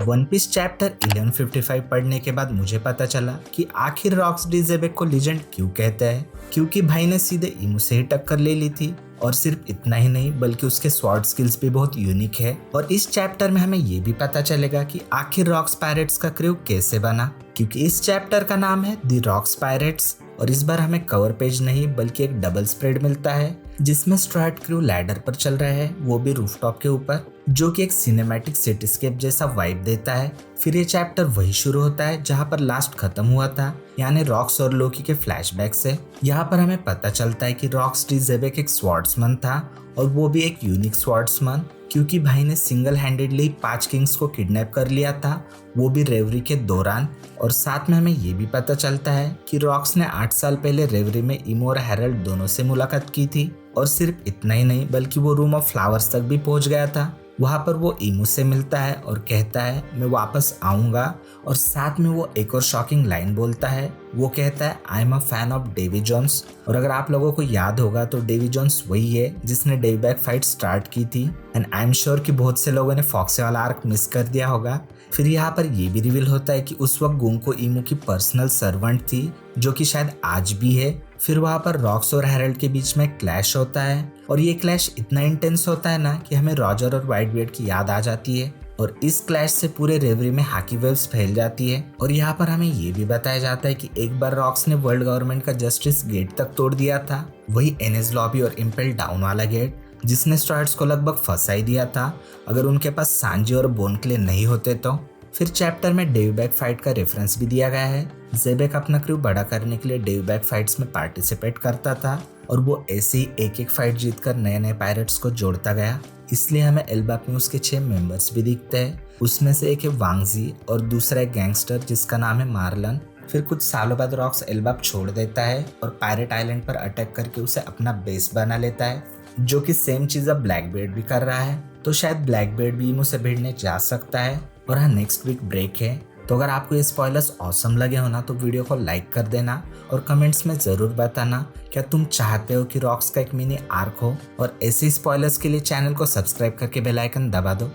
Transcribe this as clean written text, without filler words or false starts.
One piece chapter 1155 पढ़ने के बाद मुझे पता चला कि आखिर रॉक्स डी ज़ेबेक को लीजेंड क्यों कहते हैं, क्योंकि भाई ने सीधे इमू से ही टक्कर ले ली थी। और सिर्फ इतना ही नहीं बल्कि उसके स्वॉर्ड स्किल्स भी बहुत यूनिक है। और इस चैप्टर में हमें ये भी पता चलेगा कि आखिर रॉक्स पायरेट्स का क्रू कैसे बना, क्योंकि इस चैप्टर का नाम है द रॉक्स पायरेट्स। और इस बार हमें कवर पेज नहीं बल्कि एक डबल स्प्रेड मिलता है जिसमें स्ट्राइड क्रू लैडर पर चल रहे हैं, वो भी रूफटॉप के ऊपर, जो कि एक सिनेमैटिक सिटीस्केप जैसा वाइब देता है। फिर ये चैप्टर वही शुरू होता है जहाँ पर लास्ट खत्म हुआ था, यानी रॉक्स और लोकी के फ्लैशबैक से। यहाँ पर हमें पता चलता है कि रॉक्स डी ज़ेबेक एक स्वॉर्ड्समैन था, और वो भी एक यूनिक स्वॉर्ड्समैन, क्योंकि भाई ने सिंगल हैंडेडली 5 किंग्स को किडनैप कर लिया था, वो भी रेवरी के दौरान। और साथ में हमें ये भी पता चलता है कि रॉक्स ने 8 साल पहले रेवरी में इमो और हैरल्ड दोनों से मुलाकात की थी। और सिर्फ इतना ही नहीं बल्कि वो रूम ऑफ फ्लावर्स तक भी पहुंच गया था। वहाँ पर वो इमू से मिलता है और कहता है मैं वापस आऊँगा। और साथ में वो एक और शॉकिंग लाइन बोलता है, वो कहता है I am a fan of Davy Jones. और अगर आप लोगों को याद होगा तो डेवी जोन्स वही है जिसने डेवबैक फाइट स्टार्ट की थी। एंड आई एम श्योर कि बहुत से लोगों ने फॉक्से वाला आर्क मिस कर दिया होगा। फिर यहाँ पर ये भी रिवील होता है कि उस वक्त गुंको इमू की पर्सनल सर्वेंट थी, जो कि शायद आज भी है। फिर वहाँ पर रॉक्स और हैरल्ड के बीच में क्लैश होता है, और ये क्लैश इतना इंटेंस होता है ना कि हमें रॉजर और व्हाइट बियर्ड की याद आ जाती है। और इस क्लैश से पूरे रेवरी में हाकी वेव्स फैल जाती है। और यहाँ पर हमें ये भी बताया जाता है कि एक बार रॉक्स ने वर्ल्ड गवर्नमेंट का जस्टिस गेट तक तोड़ दिया था, वही एनएस लॉबी और इम्पेल डाउन वाला गेट, जिसने स्ट्राइड्स को लगभग फंसा ही दिया था अगर उनके पास सांजी और बोन क्ले नहीं होते तो। फिर चैप्टर में डेवबैक फाइट का रेफरेंस भी दिया गया है। ज़ेबेक अपना क्रू बड़ा करने के लिए डेवबैक फाइट्स में पार्टिसिपेट करता था, और वो ऐसे ही एक एक फाइट जीतकर नए नए पायरेट्स को जोड़ता गया। इसलिए हमें एल्बाप में उसके 6 मेंबर्स भी दिखते हैं। उसमें से एक है वांगजी और दूसरा एक गैंगस्टर जिसका नाम है मार्लन। फिर कुछ सालों बाद रॉक्स एल्बाप छोड़ देता है और पायरेट आइलैंड पर अटैक करके उसे अपना बेस बना लेता है, जो कि सेम चीज़ अब ब्लैकबीयर्ड भी कर रहा है। तो शायद ब्लैकबीयर्ड भी इमू से भिड़ने जा सकता है। और हाँ, नेक्स्ट वीक ब्रेक है, तो अगर आपको ये स्पॉयलर्स ऑसम लगे हो ना तो वीडियो को लाइक कर देना और कमेंट्स में ज़रूर बताना क्या तुम चाहते हो कि रॉक्स का एक मिनी आर्क हो। और ऐसे स्पॉयलर्स के लिए चैनल को सब्सक्राइब करके बेल आइकन दबा दो।